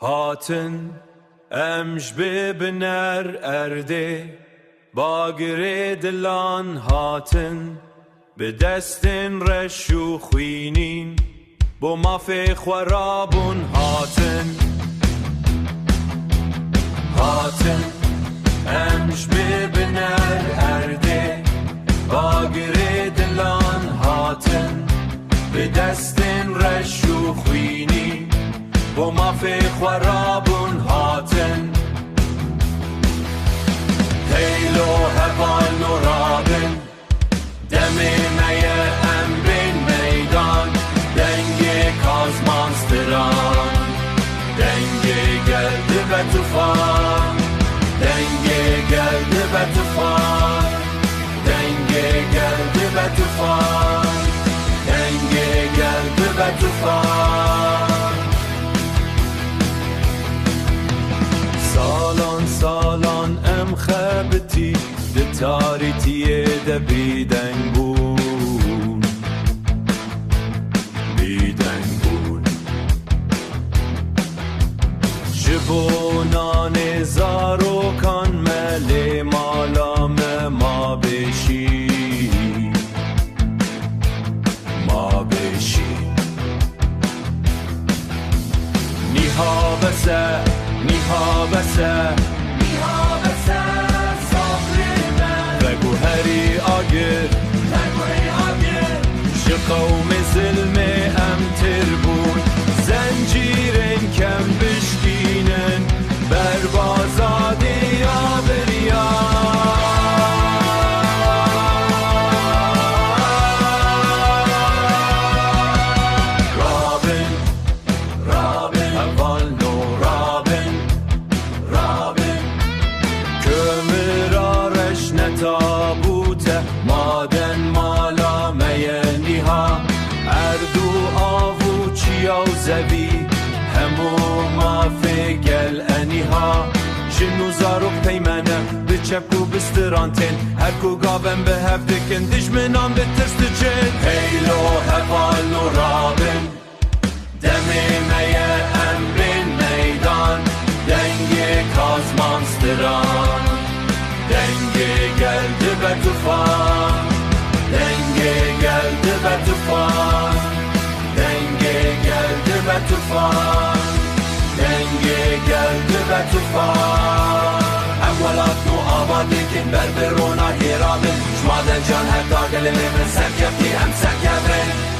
هاتن امش ببنر ارده باگر دلان هاتن به دستن رشو خوینین با مافی خورابون هاتن هاتن امش ببنر ارده باگر دلان هاتن به دستن رشو خوینین با مافی خورابون هاتن هیلو هوان و رابن دمی میه ام بین میدان دنگ کازمانستران دنگ گرده و توفان دنگ گرده و توفان دنگ گرده و توفان دنگ گرده و توفان سالان سالان ام خبتی ده تاریتیه ده بیدنگون بیدنگون جبونان زاروکان ملی مالام ما بشی ما بشی نیها بسه نیها بسه نیها بسه صبر من بگو هری آگر بگو هری آگر شقوم ظلم ام تربون زنجیرن کم بشکینن بر بازادی یا بریان تابوت مادن مالا مینی ها اردو آوو چیا و زوی همو مافی گل انی ها جنو زاروک پیمنه به چپکو بسترانتین هر کو گاون به هفدکن دجمنان به تست چن هیلو هفال و رابن دمی میه ام بین میدان دنگ کازمانستران دنگه geldi ve tufan denge geldi ve tufan denge geldi ve tufan denge geldi ve tufan evvelat nu abadikin berberona hirabin şmaden can her dagelemin serkefti hem serkefin